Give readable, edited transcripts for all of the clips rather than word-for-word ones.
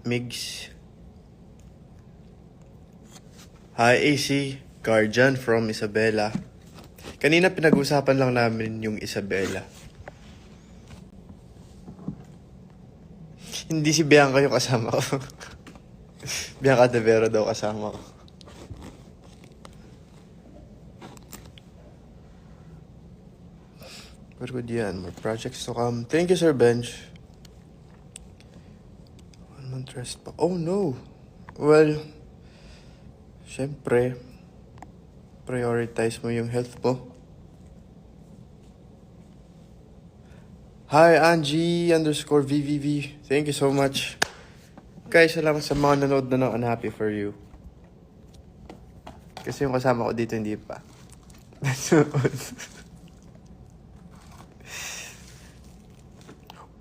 Migs. Hi AC, Guardian from Isabela. Kanina pinag-usapan lang namin yung Isabela. Hindi si Bianca yung kasama ko. Bianca de Vera daw kasama ko. Very good yan. More projects to come. Thank you, Sir Bench. 1 month rest pa. Oh no! Well, syempre, prioritize mo yung health mo. Hi, Angie_VVV. Thank you so much. Guys, salamat sa mga nanood na ng Unhappy For You. Kasi yung kasama ko dito hindi pa.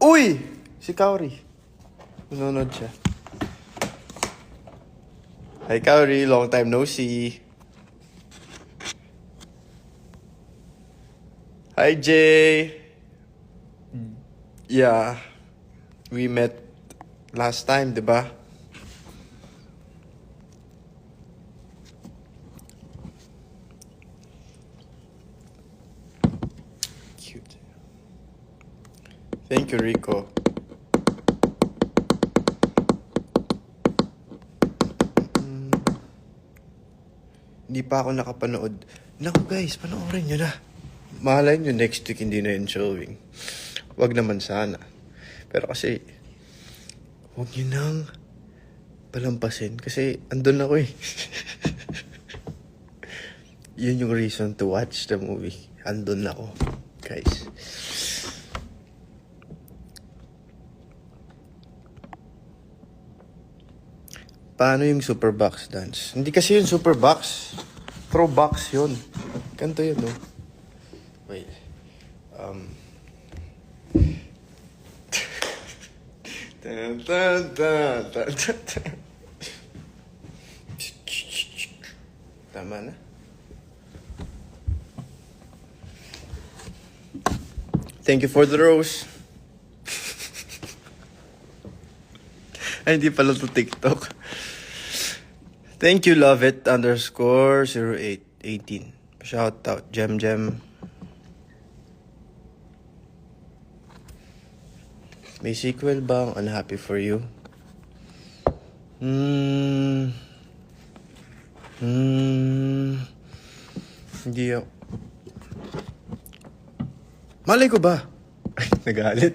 Uy! Si Kauri. Nanonood siya. Hi, Kauri. Long time no see. Hi, Jay. Yeah. We met last time, di ba? Cute. Thank you, Rico. Hindi pa ako nakapanood. Naku guys, panoorin nyo na. Malay nyo next week hindi na yun showing. Wag naman sana. Pero kasi, huwag nyo nang palampasin. Kasi andun ako eh. Yun yung reason to watch the movie. Andun ako, guys. Paano yung super box dance? Hindi kasi yun super box. Throw box yun. Ganito yun, no? Wait. Tama na. Thank you for the rose. Ay, hindi pala to TikTok. Thank you, love it _0818. Shout out, Jem. May sequel ba ang Unhappy For You? Hindi ako. Malay ko ba? Ay, nagalit.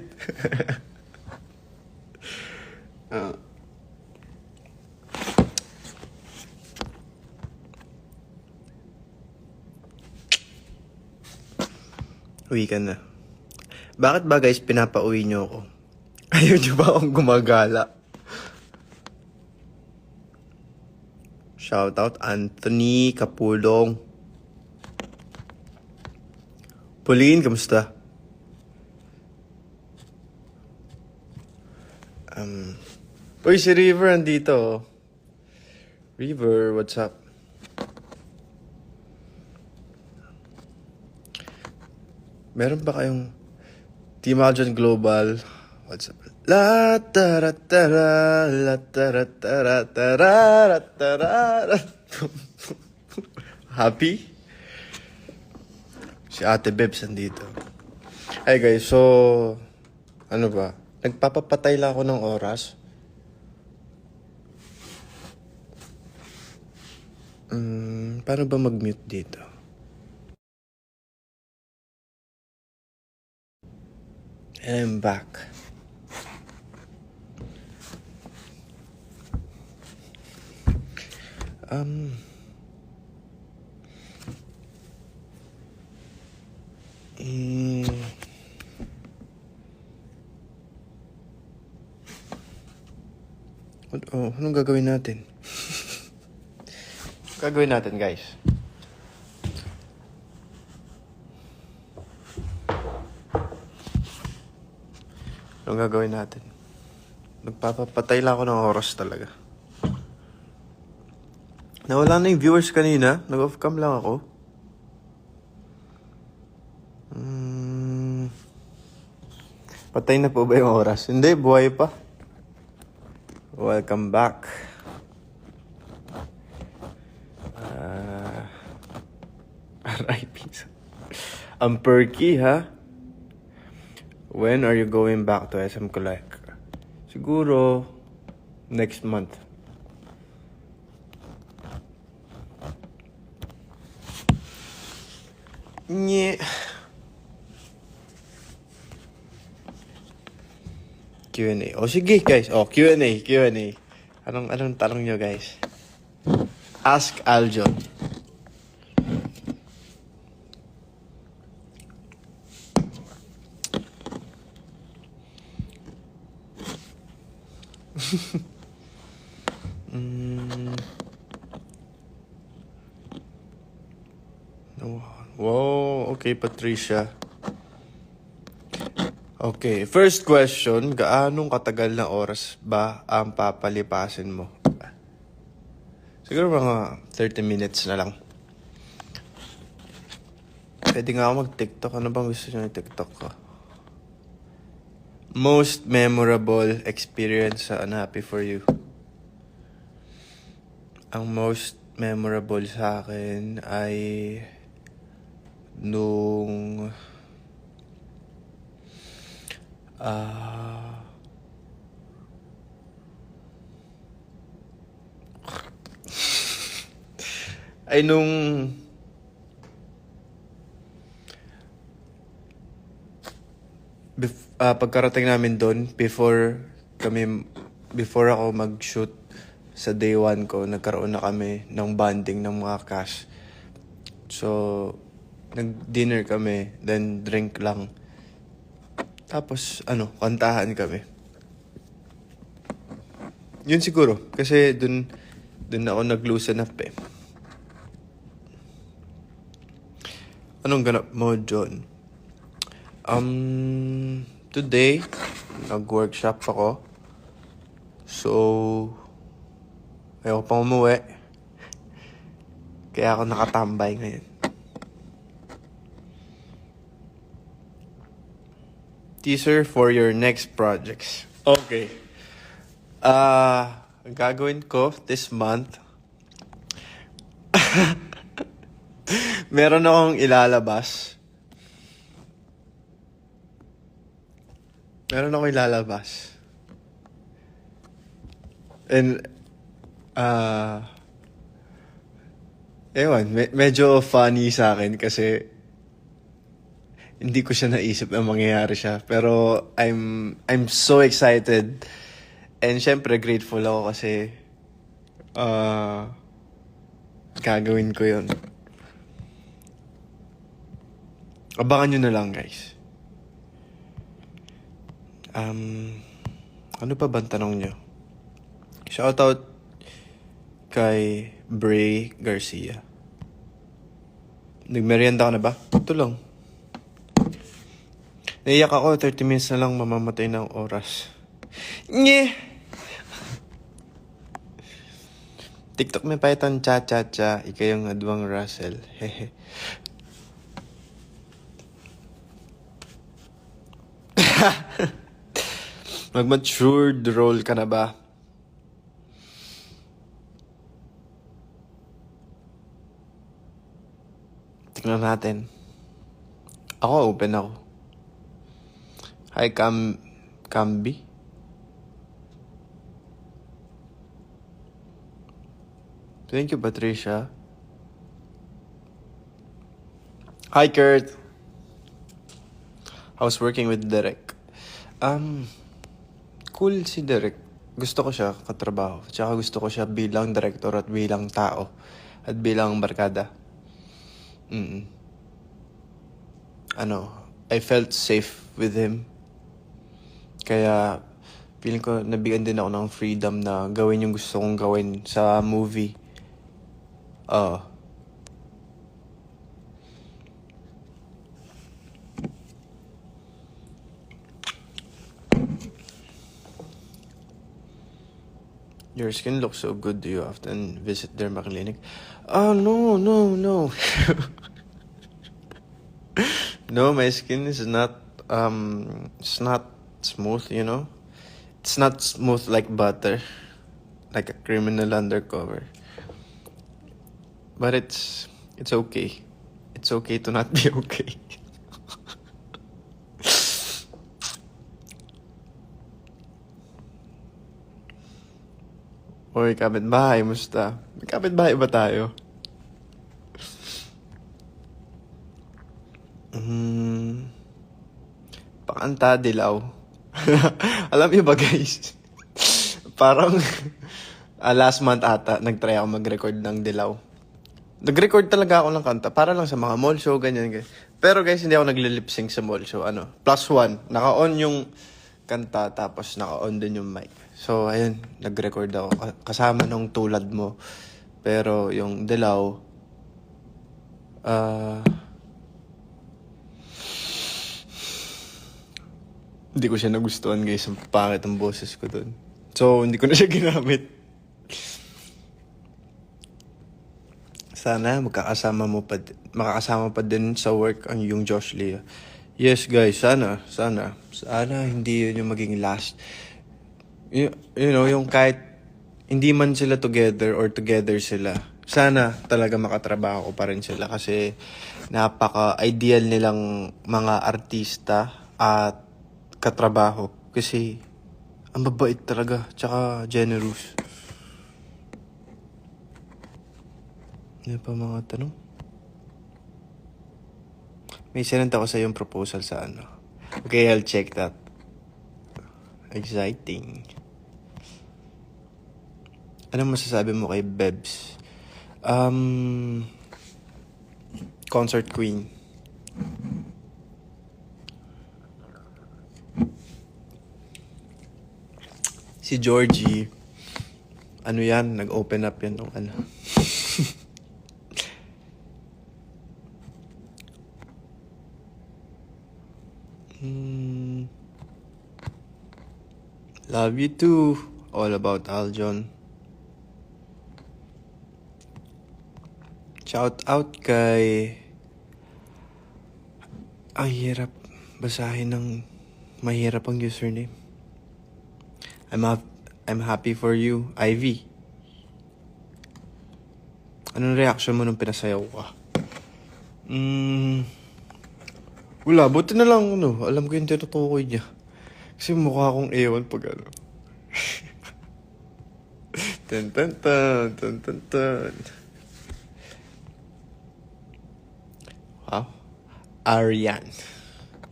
Uwi ka na. Bakit ba guys pinapauwi nyo ako? Ayaw nyo ba akong gumagala? Shout out Anthony Kapulong. Pauline, kamusta? Uy, si River andito. River, what's up? Meron ba kayong Team Aljon Global? What's up? La tara tara la tara tara tara tara. Happy? Si Ate Bebs andito. Hey guys, so ano ba? Nagpapapatay lang ako ng oras. Paano ba mag-mute dito? And I'm back. Anong gagawin natin? Gagawin natin, guys. Anong gagawin natin? Nagpapapatay lang ako ng oras talaga. Nawala na yung viewers kanina. Nag-off-cam lang ako. Patay na po ba yung oras? Hindi, buhay pa. Welcome back. RIP. Ang perky, ha? When are you going back to SM Collect? Siguro, next month. Nye. Q&A. O sige, guys. O, Q&A. Anong tanong nyo, guys? Ask Aljon. Wow, okay, Patricia. Okay, first question, gaanong katagal na oras ba ang papalipasin mo? Siguro mga 30 minutes na lang. Pwede nga ako mag-TikTok. Ano bang gusto nyo ng TikTok ko? Most memorable experience sa Unhappy For You. Ang most memorable sa akin ay nung ay nung pagkarating namin doon, before ako mag-shoot sa day 1 ko, nagkaroon na kami ng bonding ng mga cast. So, nag-dinner kami, then drink lang. Tapos, kantahan kami. Yun siguro, kasi dun ako nag-loosen up eh. Anong ganap mo, John? Today, nag-workshop ako. So, ayaw pang umuwi. Kaya ako nakatambay ngayon. Teaser for your next projects. Okay. Gagawin ko this month. Meron akong ilalabas. And, medyo funny sa akin kasi hindi ko siya naisip na mangyayari siya. Pero I'm so excited. And syempre grateful ako kasi gagawin ko yun. Abangan nyo na lang, guys. Ano pa bang tanong nyo? Shoutout kay Bray Garcia. Nagmerienda ka na ba? Ito lang. Naiyak ako, 30 minutes na lang mamamatay ng oras. Nye! TikTok may paitan cha-cha-cha. Ika yung adwang Russell. Hehe. Mag-matured role ka na ba? Tingnan natin. Ako, open ako. Hi, Camby. Thank you, Patricia. Hi, Kurt. How's working with Derek? Cool si Derek. Gusto ko siya katrabaho. Tsaka gusto ko siya bilang director at bilang tao. At bilang barkada. I felt safe with him. Kaya, feeling ko nabigyan din ako ng freedom na gawin yung gusto kong gawin sa movie. Your skin looks so good. Do you often visit derma clinic? No. No, my skin is not, it's not smooth, you know? It's not smooth like butter. like a criminal undercover. But it's okay. It's okay to not be okay. Oy, kapitbahay, musta? May kapitbahay ba tayo? Pakanta, dilaw. Alam niyo ba guys? Parang last month ata, nag-try ako mag-record ng dilaw. Nag-record talaga ako ng kanta para lang sa mga mall show, ganyan. Pero guys, hindi ako nagli-lip sync sa mall show. +1. Naka-on yung kanta, tapos naka-on din yung mic. So, ayun, nag-record ako. Kasama nung tulad mo. Pero yung dilaw, hindi ko siya nagustuhan guys. Ang pangit ang boses ko dun. So, hindi ko na siya ginamit. Sana makakasama pa din sa work ang yung Josh Lea. Yes guys, sana hindi yun yung maging last. You know, yung kahit hindi man sila together or together sila, sana talaga makatrabaho ko pa rin sila kasi napaka-ideal nilang mga artista at katrabaho kasi ang babait talaga tsaka generous. Ano pa mga tanong? May sinend ako sa yung proposal sa ano. Okay, I'll check that. Exciting. Ano masasabi mo kay Bebs? Concert queen. Si Georgie, ano yan, nag-open up yan ng ano. Love you too. All about Aljon. Shout out kay... Ang hirap basahin ng mahirap ang username. I'm happy for you, Ivy. Anong reaction mo nung pinasayaw ka? Wala, buti na lang, alam ko yung tinutukoy niya. Kasi mukha akong ewan pag ano. Tan tan tan tan tan tan. Wow. Arian.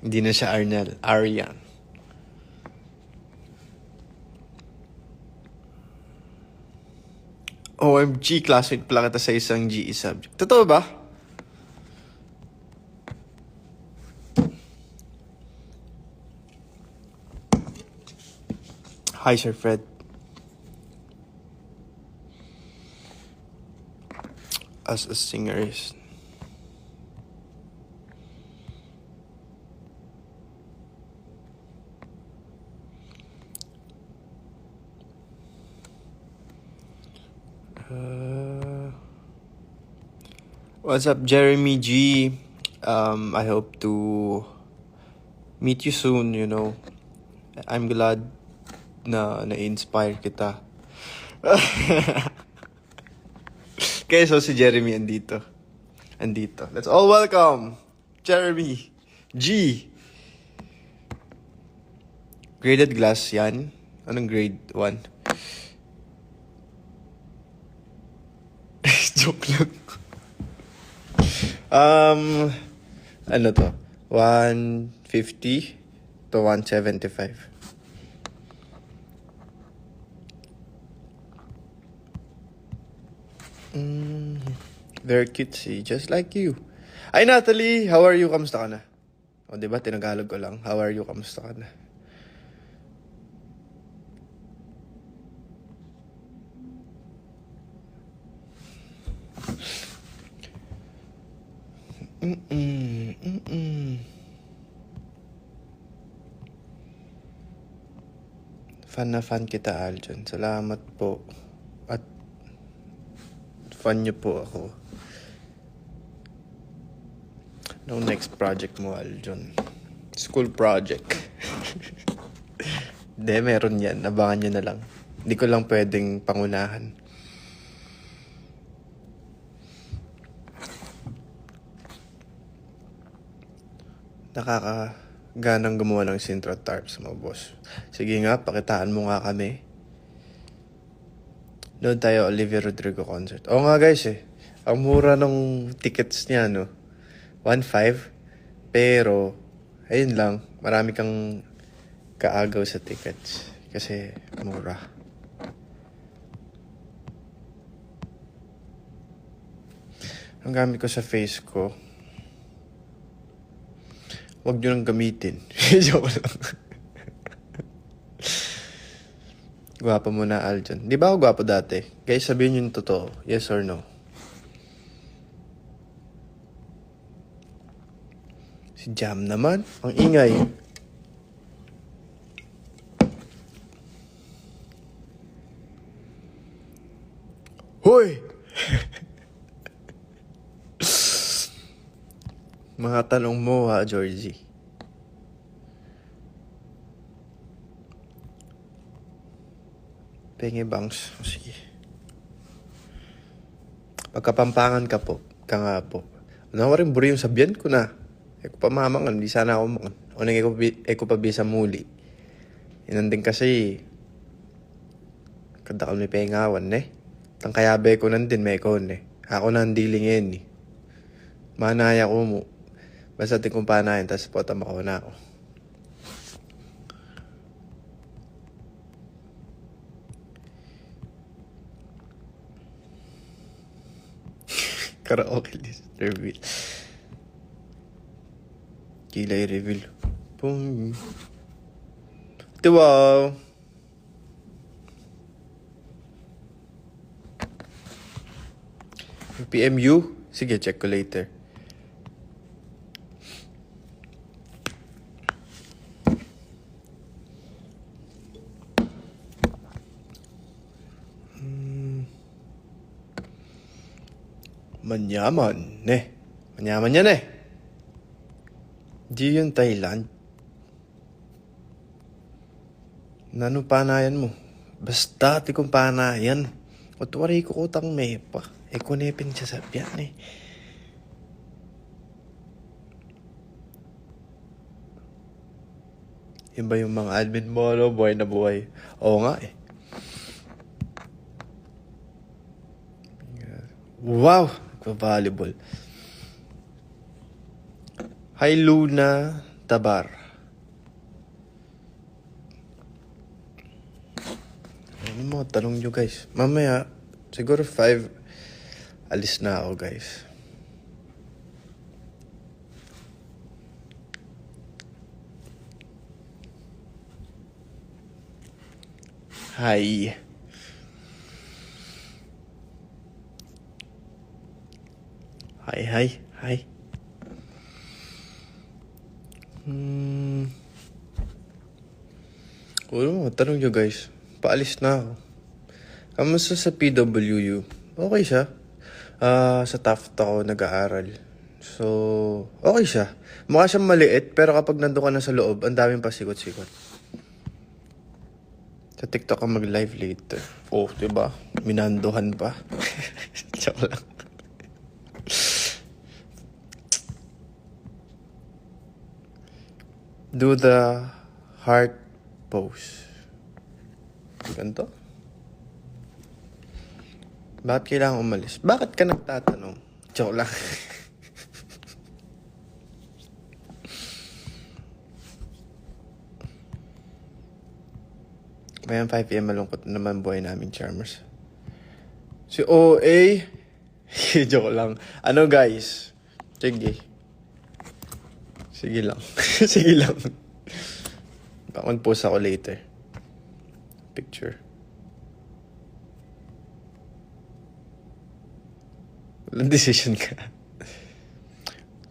Hindi na siya Arnel. Arian. OMG, classmate pala kita sa isang GE subject. Totoo ba? Hi, Sir Fred. As a singer is... What's up, Jeremy G? I hope to meet you soon, you know. I'm glad na-inspire kita. Okay, so si Jeremy andito. Let's all welcome Jeremy G. Graded glass yan. Anong grade 1? Joke lang. Ano to? 150 to 175. Very cutesy, just like you. Ay, Natalie, how are you? Kamusta ka na? O, diba? Tinagalog ko lang. How are you? Kamusta ka na? Fan na fan kita, Aljon. Salamat po. At fan niyo po ako. Anong next project mo, Aljon? School project. Hindi, meron yan. Abangan nyo na lang. Hindi ko lang pwedeng pangunahan. Nakakaganang gumawa ng Sintra tarps mga boss. Sige nga, pakitaan mo nga kami. Noon tayo Olivia Rodrigo concert. Oo nga guys ang mura ng tickets niya 1.5. Pero, ayun lang, marami kang kaagaw sa tickets. Kasi mura. Ang gamit ko sa face ko, huwag nyo nang gamitin. Joke lang. Gwapo mo na, Aljon. Di ba ako gwapo dati? Guys, sabihin nyo yung totoo. Yes or no? Si Jam naman. Ang ingay. Hoy! Mga tanong mo ha, Georgie. Penge bangs. Sige. Pagkapampangan ka po. Ka nga po. Ano ko rin buri yung sabihan ko na. Eko pa mamangan. Di sana ako makan. O nang eko pa bisa muli. Inan din kasi. Kada kami pengawan Tang kayabe ko nandin may kon Ako na ang dealing yan Manaya ko mo. Basta ting kung panayan. Tapos po tamakaw na ako. Karaoke list reveal. Kilay reveal. Boom. Wow. PMU? Sige, check ko later. Manyaman, Manyaman yan Di yun Thailand. Nano panayan mo? Basta ti kong panayan. Utwari ko utang mepa. Kunepin siya sa piyan Yun ba yung mga admin mo, buhay na buhay? Oo nga Wow! Volleyball. Hi, Luna Tabar. Ano mga tanong nyo, guys? Mamaya, siguro 5, alis na ako, guys. Hi. Hi. Ano, tanong nyo guys. Paalis na ako. Kamusta sa PWU? Okay siya. Sa Taft ako nag-aaral. So, okay siya. Mukha siyang maliit, pero kapag nandun ka na sa loob, ang daming pasikot-sikot. Sa TikTok ka mag-live later. Oh, diba? Minandohan pa. Tsaka lang. Do the heart pose. Ganito? Bakit kailangan umalis? Bakit ka nagtatanong? Joke lang. Bayan 5 PM malungkot naman buhay namin, Charmers. Si OA. Joke lang. Ano guys? Sige lang. Sige lang. Mag-post ako later. Picture. Walang decision ka.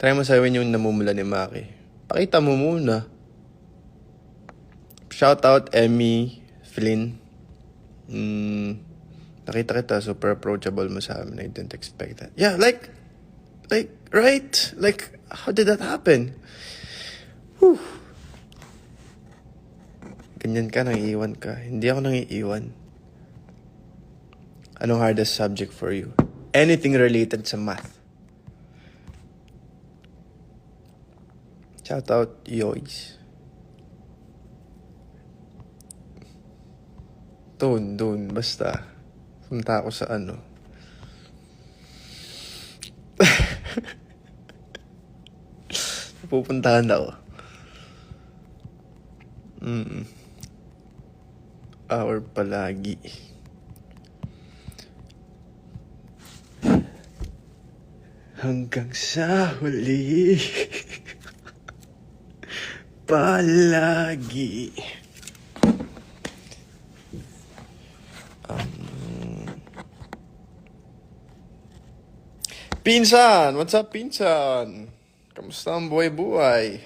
Try mo sabihin yung namumula ni Maki. Pakita mo muna. Shout out Emmy, Flynn. Nakita kita, super approachable mo sa amin. I didn't expect that. Yeah, like, right? Like, how did that happen? Whew. Ganyan ka, nangiiwan ka. Hindi ako nangiiwan. Anong hardest subject for you? Anything related sa math. Shout out, Yoys. Doon, basta. Punta ako sa ano. Pupuntahan ako. Hour palagi. Hanggang sa huli. Palagi. Pinsan! What's up, Pinsan? Kamusta ang buhay-buhay?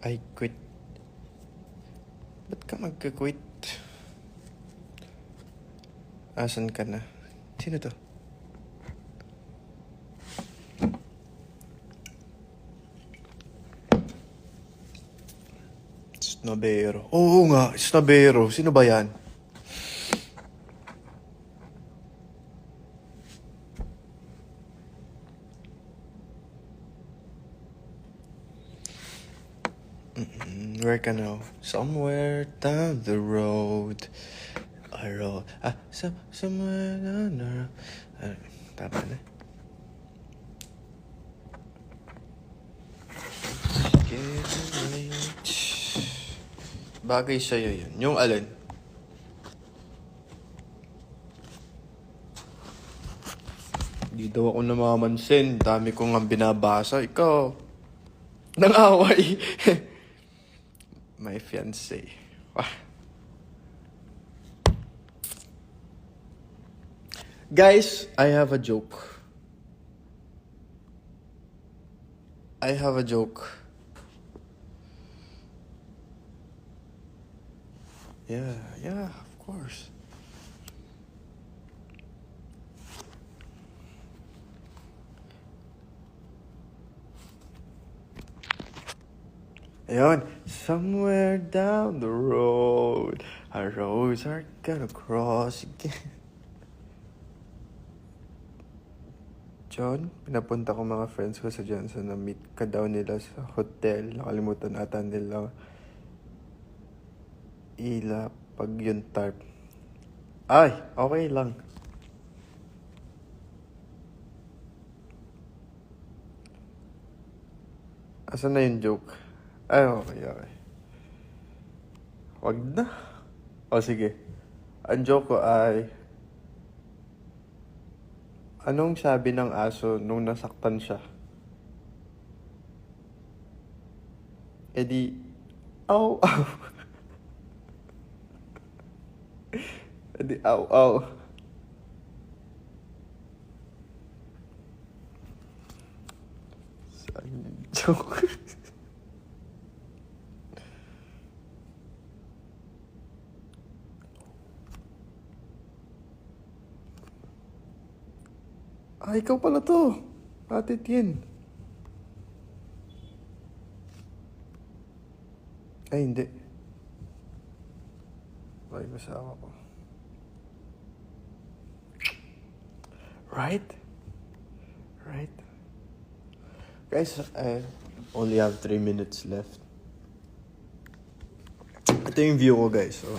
I quit. Ba't ka magka-quit? Asan ka na? Sino to? Snabero. Oo nga, Snabero. Sino ba yan? Where ka now? Somewhere down the road. Somewhere down the road. Tama na. Bagay sa'yo yun. Yung alin? Di daw ako namamansin. Dami ko nga binabasa. Ikaw. Nang-away. My fiancé. Guys, I have a joke. Yeah, of course. Ayun. Somewhere down the road, our roads are gonna cross again. John, pinapunta ko mga friends ko sa Johnson na meet ka daw nila sa hotel. Nakalimutan ata nila pag yung tarp. Ay, okay lang. Asan na yung joke? Ay, okay. Wag na. O sige. Ang joke ko ay, anong sabi ng aso nung nasaktan siya? E di, aw. E di, aw. Saan yung joke? Ikaw pala to. Ate Tien. Ay, hindi. Ay, kasama ko. Right? Guys, I only have 3 minutes left. Ito yung view ko, guys. So,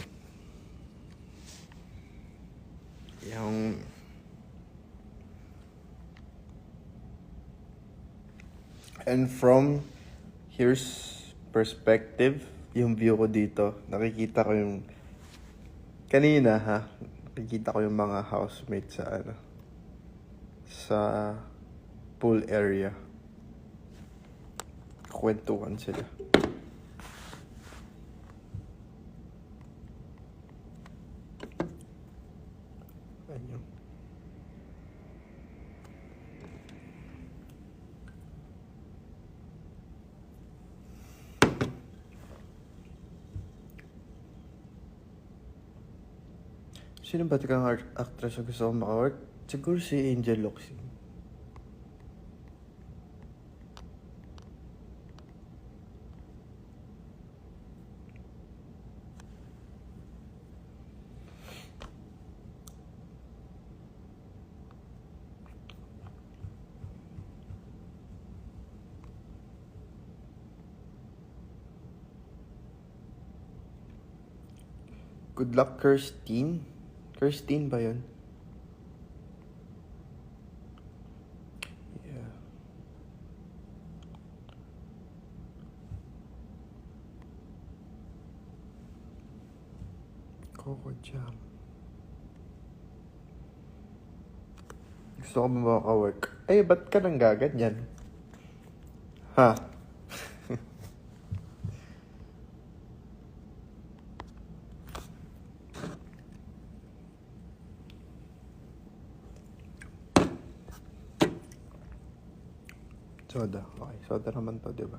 yung... And from here's perspective, yung view ko dito, nakikita ko yung kanina nakikita ko yung mga housemates sa pool area. Kwentuhan sila. Ayun. Sino ba tikang actress na gusto kong maka-work? Siguro si Angel Locsin. Good luck, Kirstine. Kirstine ba yun? Yeah. Coco Jam. Gusto ko ba maka-work? Ay, ba't ka nang gaganyan? Ha? Soda. Okay, soda naman to, di ba?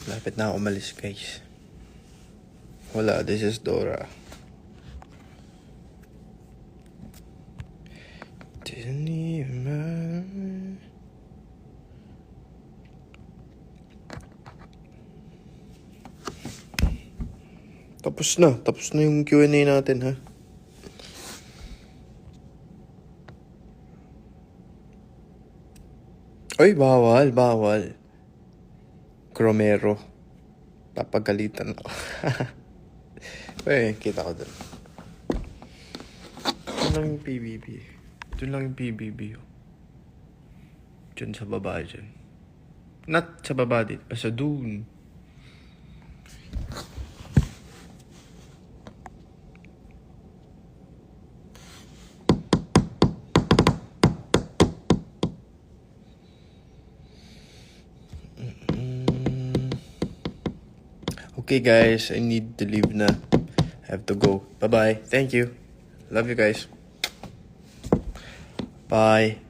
Lapit na ako umalis, guys. Wala, this is Dora. Didn't even matter. Tapos na yung Q&A natin, ha? Ay, bawal. Cromero. Papagalitan ako. Kita ko dun. Doon lang yung PBB. Oh. Diyan sa baba dyan. Not sa baba din. Basta dun. Okay, guys, I need to leave na. I have to go. Bye-bye. Thank you. Love you guys. Bye.